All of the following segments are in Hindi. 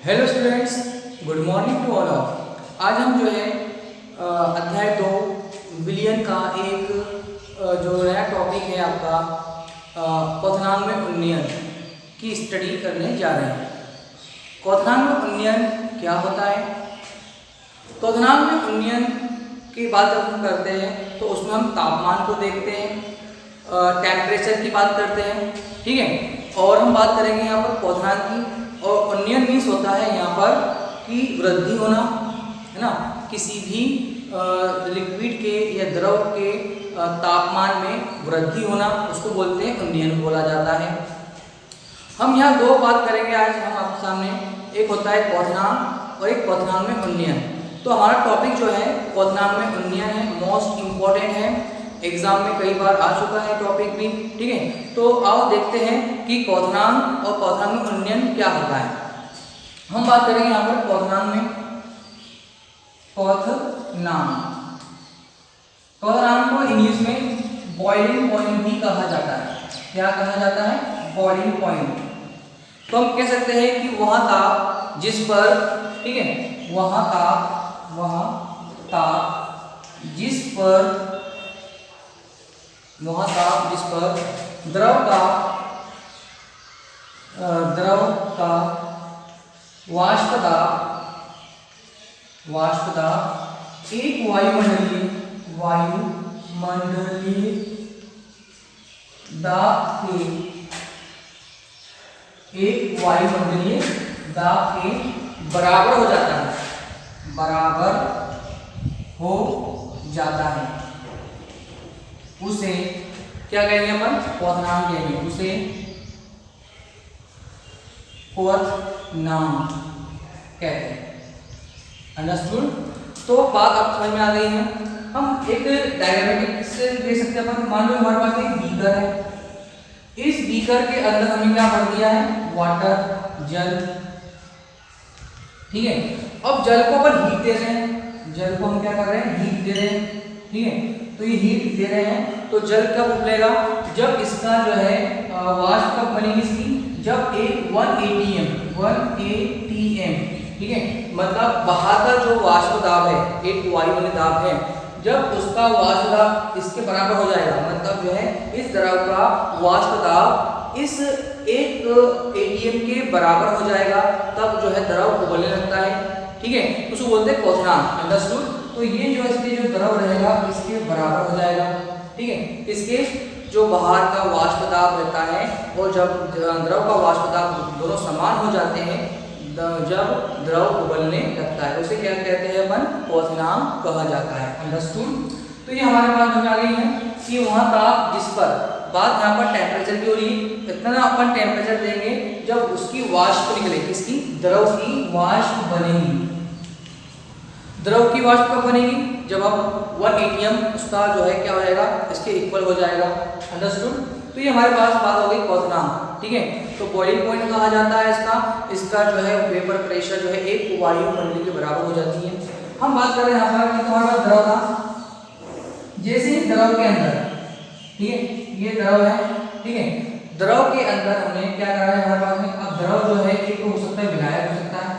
Hello students, good morning to all of. आज हम जो है अध्याय 2 विलियन का एक जो नया टॉपिक है आपका क्वथनांक में उन्नयन की स्टडी करने जा रहे हैं। क्वथनांक में उन्नयन क्या होता है? क्वथनांक में उन्नयन की बात जब हम करते हैं तो उसमें हम तापमान को देखते हैं, टेम्परेचर की बात करते हैं, ठीक है। और हम बात करेंगे यहाँ पर क्वथनांक की। और उन्नयन मीन्स होता है यहाँ पर कि वृद्धि होना, है ना, किसी भी लिक्विड के या द्रव के तापमान में वृद्धि होना, उसको बोलते हैं उन्नयन बोला जाता है। हम यहाँ दो बात करेंगे आज हम आपके सामने, एक होता है क्वथनांक और एक क्वथनांक में उन्नयन। तो हमारा टॉपिक जो है क्वथनांक में उन्नयन है, मोस्ट इम्पॉर्टेंट है, एग्जाम में कई बार आ चुका है टॉपिक भी, ठीक है। तो आओ देखते हैं कि क्वथनांक और क्वथनांक में उन्नयन क्या होता है। हम बात करेंगे यहाँ पर क्वथनांक में। क्वथनांक को इंग्लिश में बॉइलिंग पॉइंट भी कहा जाता है। क्या कहा जाता है? Boiling point. तो हम कह सकते हैं कि वह ताप जिस पर, ठीक है, वह ताप जिस पर द्रव का वाष्प दाब एक वायुमंडलीय दाब के बराबर हो जाता है, उसे क्या कहेंगे अपन? क्वथनांक कहेंगे, उसे क्वथनांक कहते हैं। अंडरस्टूड? तो बात अब समझ में आ गई है। हम एक डायग्रामेटिक से देख सकते हैं अपन। मान लो हमारे पास एक बीकर है, इस बीकर के अंदर हमने क्या भर दिया है? वाटर, जल, ठीक है। अब जल को अपन हीट दे रहे हैं, जल को हम क्या कर रहे हैं? हीट दे रहे हैं, ठीक है। तो ये हीट दे रहे हैं तो जल कब उबलेगा? जब इसका जो है वाष्प कब बनेगी इसकी? जब एक 1 atm, ठीक है, मतलब बाहर का जो वाष्प दाब है, एक वायुमंडलीय दाब है, जब उसका वाष्प दाब इसके बराबर हो जाएगा, मतलब जो है इस द्रव का वाष्प दाब इस 1 atm के बराबर हो जाएगा, तब जो है द्रव उबलने लगता है, ठीक है। उसको बोलते हैं क्वथनांक। अंडरस्टूड? तो ये जो इसके जो द्रव रहेगा इसके बराबर हो जाएगा, ठीक है। इसके जो बाहर का वाष्प दाब रहता है और जब द्रव का वाष्प दाब दोनों समान हो जाते हैं, जब द्रव उबलने लगता है, उसे क्या कहते हैं अपन? क्वथनांक कहा जाता है। अंडरस्टूड? तो ये हमारे पास में आ गई है कि वहाँ ताप जिस पर, बात यहाँ पर टेम्परेचर की हो रही है, इतना ना अपन टेम्परेचर देंगे जब उसकी वाष्प निकले, किसकी? द्रव की वाष्प बनेगी। द्रव की वाष्प कब बनेगी? जब आप 1 atm उसका जो है क्या हो जाएगा? इसके इक्वल हो जाएगा। अंडरस्टूड? तो ये हमारे पास बात हो गई क्वथनांक, ठीक है। तो बॉइलिंग पॉइंट कहा जाता है इसका जो है वेपर प्रेशर जो है एक वायुमंडलीय के बराबर हो जाती है। हम बात कर रहे हैं यहाँ पर हमारे पास द्रव था, जैसे ही द्रव के अंदर, ठीक है, ये द्रव है, ठीक है, द्रव के अंदर हमने क्या करा है हमारे पास में? अब द्रव जो है एक हो सकता है विलायक, हो सकता है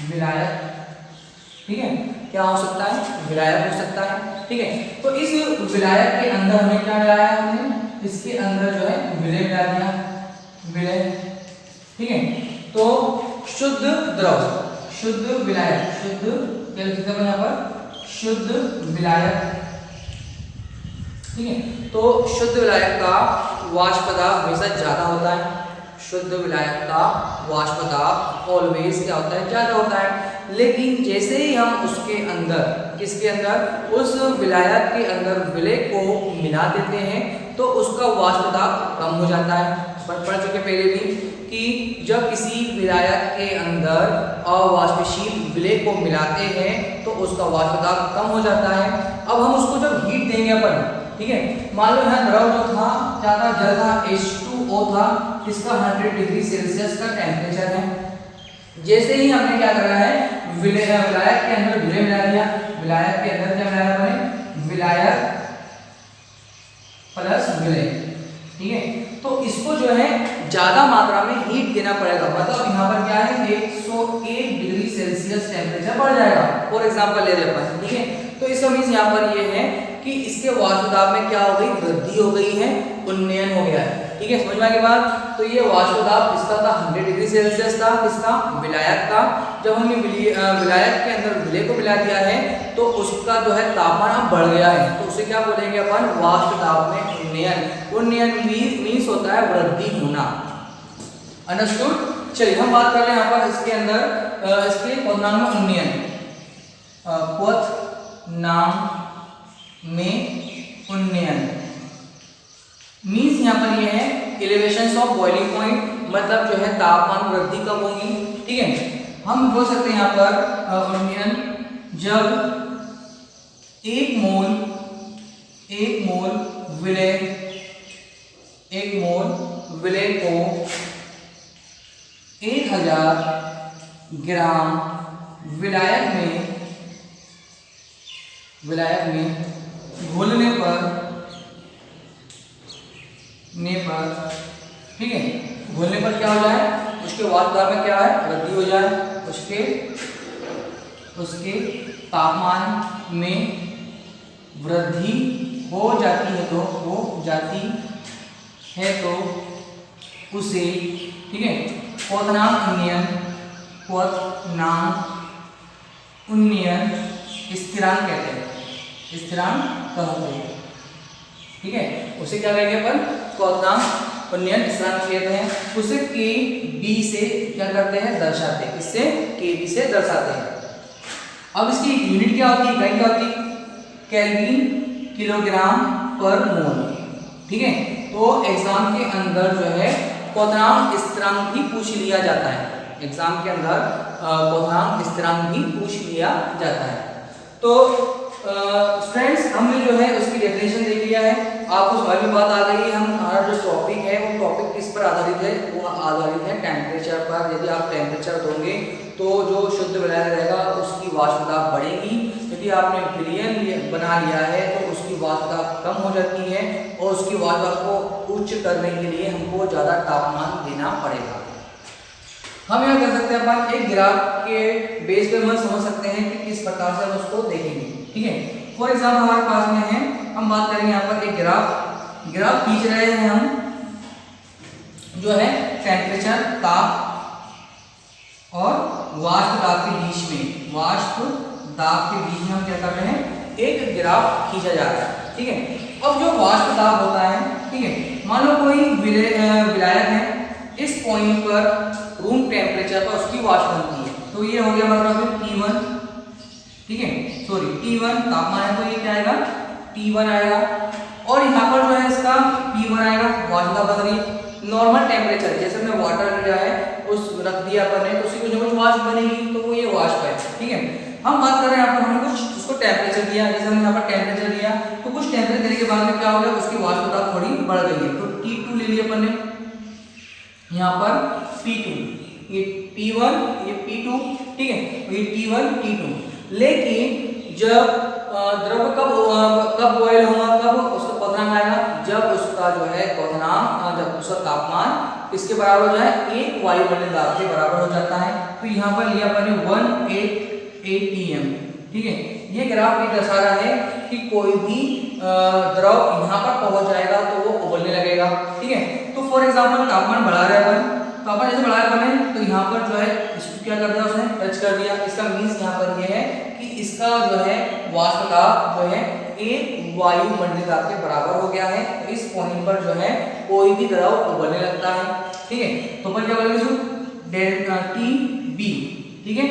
विलायक, ठीक है। क्या हो सकता है? विलायक हो सकता है, ठीक है। तो इस विलायक के अंदर हमें क्या मिलाया है? हमने इसके अंदर जो है विलय मिला दिया, विलय, ठीक है। तो शुद्ध द्रव, शुद्ध विलायक, शुद्ध क्या लिखते हैं यहाँ पर? शुद्ध विलायक, ठीक है। तो शुद्ध विलायक का वाष्प दाब हमेशा ज्यादा होता है। शुद्ध विलायक का वाष्प दाब ऑलवेज क्या होता है? ज्यादा होता है। लेकिन जैसे ही हम उसके अंदर, किसके अंदर? उस विलायक के अंदर विलय को मिला देते हैं तो उसका वाष्प दाब कम हो जाता है। पढ़ चुके पहले भी कि जब किसी विलायक के अंदर अवाष्पशील विलय को मिलाते हैं तो उसका वाष्प दाब कम हो जाता है। अब हम उसको जब हीट देंगे अपन, ठीक है, मान लो यहाँ द्रव जो था क्या था? जल था, H2O था, इसका 100 डिग्री सेल्सियस का टेम्परेचर है। जैसे ही हमने क्या करा है? विलायक के अंदर विलय मिला दिया, विलायक के अंदर क्या मिलाया हमने? विलायक प्लस विलय, ठीक है। तो तो इसको जो है ज्यादा मात्रा में हीट देना पड़ेगा, मतलब यहाँ पर क्या है 101 डिग्री सेल्सियस टेम्परेचर बढ़ जाएगा। फॉर एग्जांपल ले रहे हैं, ठीक है। तो इसका मीन्स यहाँ पर ये है कि इसके वाष्प दाब में क्या हो गई, वृद्धि हो गई है, उन्नयन हो गया है, ठीक है। समझ में आ गई बात। तो ये वाष्प दाब इसका था 100 डिग्री सेल्सियस था, किसका, विलायक का। जब हमने विलायक के अंदर विलय को मिला दिया है तो उसका जो है तापमान अब बढ़ गया है, तो उसे क्या बोलेंगे अपन, वाष्प दाब में उन्नयन। उन्नयन मीन्स होता है वृद्धि होना। अंडरस्टूड। चलिए हम बात कर रहे हैं यहाँ पर इसके अंदर इसके पदनाम में उन्नयन, पदनाम में उन्नयन मीन्स यहाँ पर ये है एलिवेशन ऑफ बॉइलिंग पॉइंट, मतलब जो है तापमान वृद्धि कब होगी, ठीक है। हम बोल सकते हैं यहाँ पर उन्नयन जब एक मोल विलय को 1000 ग्राम विलायक में घोलने पर, ठीक है, घोलने पर क्या हो जाए, उसके वाष्प दाब में क्या है, वृद्धि हो जाए, उसके तापमान में वृद्धि हो जाती है तो उसे, ठीक है, पदनाम उन्नयन स्थिरांक कहते हैं, ठीक है। उसे क्या कहेंगे अपन, पदनाम उन्नयन स्थिरांक कहते हैं। उसे Kb से क्या करते हैं, दर्शाते हैं, इससे Kb से दर्शाते हैं। अब इसकी यूनिट क्या होती है, इकाई क्या होती है, केल्विन किलोग्राम पर मोल, ठीक है। तो एग्जाम के अंदर जो है पदनाम स्थिरांक भी पूछ लिया जाता है, एग्जाम के अंदर पदनाम स्थिरांक भी पूछ लिया जाता है। तो स्टूडेंट्स हमने जो है उसकी डेफिनेशन देख लिया है, आपको समझ में बात आ गई है। हमारा जो टॉपिक है वो टॉपिक किस पर आधारित है, वो आधारित है टेम्परेचर पर। यदि आप टेम्परेचर दोगे तो जो शुद्ध विलायक रहेगा उसकी वाष्प दाब बढ़ेगी, यदि आपने विलयन बना लिया है तो उसकी वाष्प दाब कम हो जाती है और उसकी वाष्प दाब को उच्च करने के लिए हमको ज़्यादा तापमान देना पड़ेगा। हम यहाँ कर सकते हैं अपन एक ग्राफ के बेस पे हम समझ सकते हैं कि किस प्रकार से हम उसको देखेंगे, ठीक है। फॉर एग्जाम्पल हमारे पास में है, हम बात करेंगे यहाँ पर एक ग्राफ खींच रहे हैं हम, जो है टेम्परेचर, ताप और वाष्प दाब के बीच में, हम क्या कर रहे हैं, एक ग्राफ खींचा जा रहा है, ठीक है। अब जो वाष्प दाब होता है, ठीक है, मान लो कोई विलायक है, इस पॉइंट पर रूम टेम्परेचर पर उसकी वाष्प बनती है, तो ये हो गया हमारे पास T1, ठीक है, सॉरी T1 तापमान है, तो ये क्या आएगा, T1 आएगा। और यहाँ पर जो है इसका P1 आएगा, वाष्प दाब बन रही है। नॉर्मल टेम्परेचर जैसे हमने वाटर लिया है, उस रख दिया अपन ने, तो उसी को जो वाष्प बनेगी तो वो ये वाष्प है, ठीक है। हम बात कर रहे हैं यहाँ पर हमने कुछ उसको टेम्परेचर दिया, जैसे हमने यहाँ पर टेम्परेचर दिया, तो कुछ टेम्परेचर देने के बाद में क्या हो गया, उसकी वाष्प दाब थोड़ी बढ़ गई है, तो T2 ले लिया अपन ने, यहाँ पर P2, ये P1 ये P2, ठीक है, ये T1 T2। लेकिन जब द्रव कब बॉयल होगा, कब उसका क्वथनांक आएगा, जब उसका जो है क्वथनांक, जब उसका तापमान किसके बराबर हो जाए, एक वायुमंडलीय दाब के बराबर हो जाता है। तो यहाँ पर लिया अपन ने 188 atm, ठीक है। ये ग्राफ ये दर्शा रहा है कि कोई भी द्रव यहाँ पर पहुंच जाएगा तो वो उबलने लगेगा, ठीक है। तो फॉर एग्जाम्पल तापमान बढ़ा रहे हैं अपन, तापमान जैसे बढ़ाया अपन ने, तो यहाँ पर जो है इसको क्या कर दिया, उसने टच कर दिया। इसका मीन्स यहाँ पर ये है कि इसका जो है वाष्प दाब जो है एक वायुमंडलीय दाब के बराबर हो गया है। तो इस पॉइंट पर जो है कोई भी द्रव उबलने लगता है, ठीक है। तो अपन क्या बोलेंगे, डेल्टा TB, ठीक है,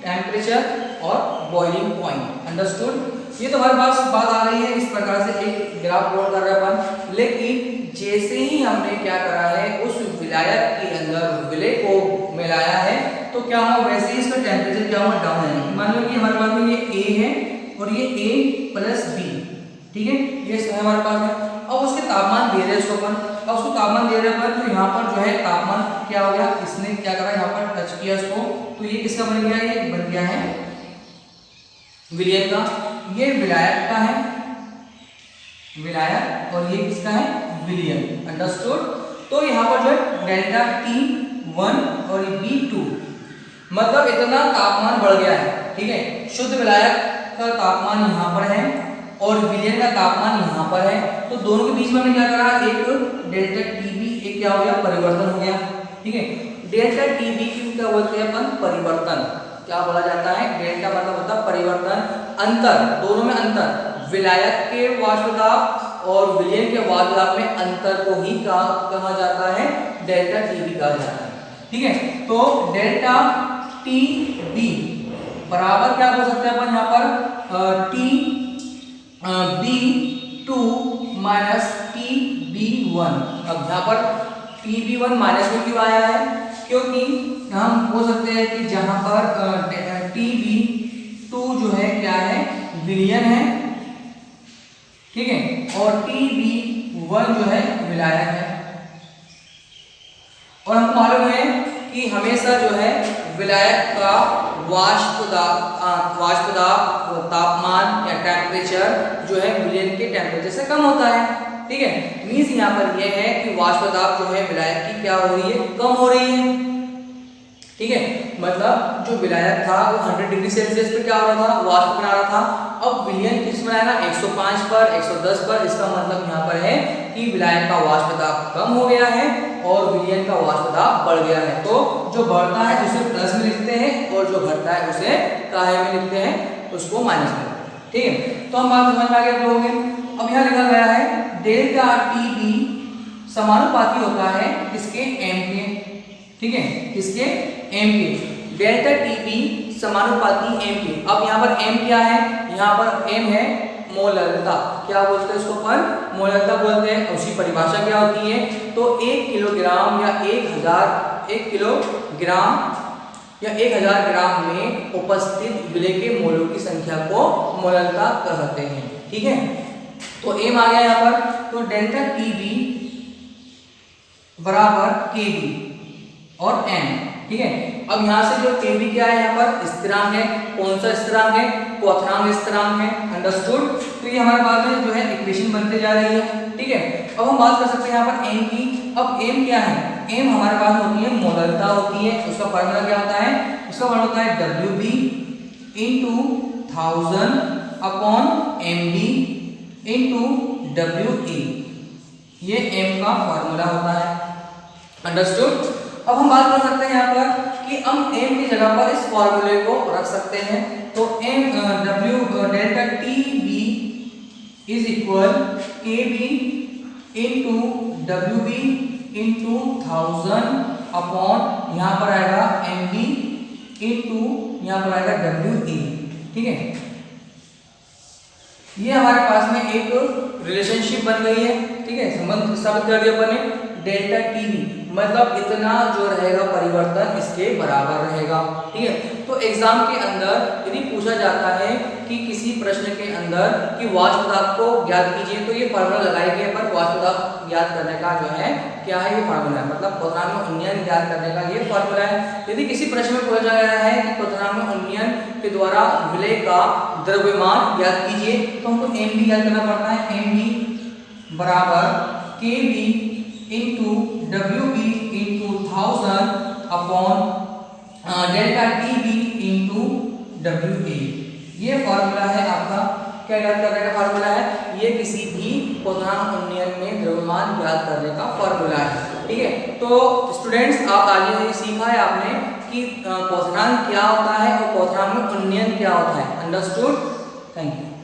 टेम्परेचर और बॉइलिंग पॉइंट। अंडरस्टूड। ये तो हमारे पास बात आ गई है, इस प्रकार से एक ग्राफ प्लॉट कर रहे हैं अपन। लेकिन जैसे ही हमने क्या करा है, उस विलायक के अंदर विलय को मिलाया है, तो क्या हुआ, वैसे ही इसका टेम्परेचर क्या हुआ, डाउन है। मान लो कि हमारे पास में ये A है और ये A+B, ठीक है, ये है हमारे पास में। अब उसके तापमान दे रहे हैं उसको अपन, अब उसको तापमान दे रहे हैं अपन, तो यहाँ पर जो है तापमान क्या हो गया, इसने क्या करा, यहाँ पर टच किया इसको, तो ये किसका बन गया, ये बन गया है विलयन का, ये विलायक का है, विलायक, और ये किसका है, विलयन। अंडरस्टूड। तो यहाँ पर जो है डेल्टा T1 और B2, मतलब इतना तापमान बढ़ गया है, ठीक है। शुद्ध विलायक का तापमान यहाँ पर है और विलयन का तापमान यहाँ पर है, तो दोनों के बीच में हमने क्या करा, एक डेल्टा TB एक क्या हो गया, परिवर्तन हो गया, ठीक है। डेल्टा TB की क्या बोलते हैं अपन, परिवर्तन, क्या बोला जाता है, डेल्टा मतलब होता है परिवर्तन, अंतर, दोनों में अंतर, विलायक के वाष्प दाब और विलयन के वाष्प दाब में अंतर को ही कहा जाता है डेल्टा TB कहा जाता है, ठीक है। तो डेल्टा TB बराबर क्या बोल सकते हैं अपन यहाँ पर, TB2 माइनस TB1। अब यहाँ पर TB1 माइनस में क्यों आया है, क्योंकि हम बोल सकते हैं कि जहां पर TB2 जो है क्या है, विलयन है, ठीक है, और TB1 जो है विलायक है। और हमको मालूम है कि हमेशा जो है विलायक का वाष्प दाब तापमान या टेम्परेचर जो है विलयन के टेम्परेचर से कम होता है, ठीक है। मीन्स यहाँ पर यह है कि वाष्प दाब जो है विलायक की क्या हो रही है, कम हो रही है, ठीक है। मतलब जो विलायक था वो 100 डिग्री सेल्सियस पे क्या हो रहा था, वाष्प बना रहा था। अब विलयन किस में आएगा, 105 पर, 110 पर। इसका मतलब यहाँ पर है कि विलायक का वाष्प दाब कम हो गया है और विलयन का वाष्प दाब बढ़ गया है। तो जो बढ़ता है उसे प्लस में लिखते हैं और जो घटता है उसे काहे में लिखते हैं, उसको माइनस में, ठीक है। तो हम बात समझ में आ गए आप लोगों के। अब यहाँ लिखा गया है डेल्टा TB समानुपाती होता है किसके, m के, ठीक है, किसके, m के। डेल्टा TB समानुपाती m के। अब यहाँ पर m क्या है, यहाँ पर m है मोलरता, क्या बोलते हैं उसको अपन, मोलरता बोलते हैं। उसी परिभाषा क्या होती है, तो 1 किलोग्राम या 1 किलोग्राम या 1000 ग्राम में उपस्थित विलय के मोलों की संख्या को मोलरता कहते हैं, ठीक है। तो m आ गया यहाँ पर, तो डेल्टा TB बराबर Kb और m, ठीक है। अब यहाँ से जो Kb क्या है, यहाँ पर स्थिरांक है, कौन सा स्थिरांक है, क्वथनांक स्थिरांक है, अंडरस्टूड। तो ये हमारे पास में जो है इक्वेशन बनते जा रही है, ठीक है। अब हम बात कर सकते हैं यहाँ पर m की। अब m क्या है, m हमारे पास होती है मोलरता होती है, उसका फार्मूला क्या होता है, उसका फार्मूला होता है Wb × 1000 अपॉन Mb × Wa, ये m का फार्मूला होता है, अंडरस्टूड। अब हम बात कर सकते हैं यहाँ पर कि हम m की जगह पर इस फॉर्मूले को रख सकते हैं। तो delta TB is equal Kb × Wb × 1000 upon यहाँ पर आएगा Mb × यहाँ पर आएगा Wa, ठीक है। ये हमारे पास में एक रिलेशनशिप बन गई है, ठीक है, संबंध स्थापित कर दिया अपन ने। डेल्टा TB मतलब इतना जो रहेगा परिवर्तन इसके बराबर रहेगा, ठीक है। तो एग्जाम के अंदर यदि पूछा जाता है कि किसी प्रश्न के अंदर कि वाष्प दाब को ज्ञात कीजिए, तो ये फार्मूला लगाएंगे पर वाष्प दाब ज्ञात करने का जो है क्या है, ये फार्मूला है, मतलब क्वथनांक उन्नयन ज्ञात करने का ये फार्मूला है। यदि किसी प्रश्न में पूछा गया है कि क्वथनांक उन्नयन के द्वारा विलय का द्रव्यमान ज्ञात कीजिए, तो हमको Mb ज्ञात करना पड़ता है। Mb बराबर Kb × Wb × 1000 upon delta TB × Wa, ये फार्मूला है आपका क्या ज्ञात करने का फार्मूला है, ये किसी भी क्वथनांक उन्नयन में द्रव्यमान ज्ञात करने का फार्मूला है, ठीक है। तो स्टूडेंट्स आप आगे सीखा है आपने कि क्वथनांक क्या होता है और क्वथनांक में उन्नयन क्या होता है, अंडरस्टूड। Thank you.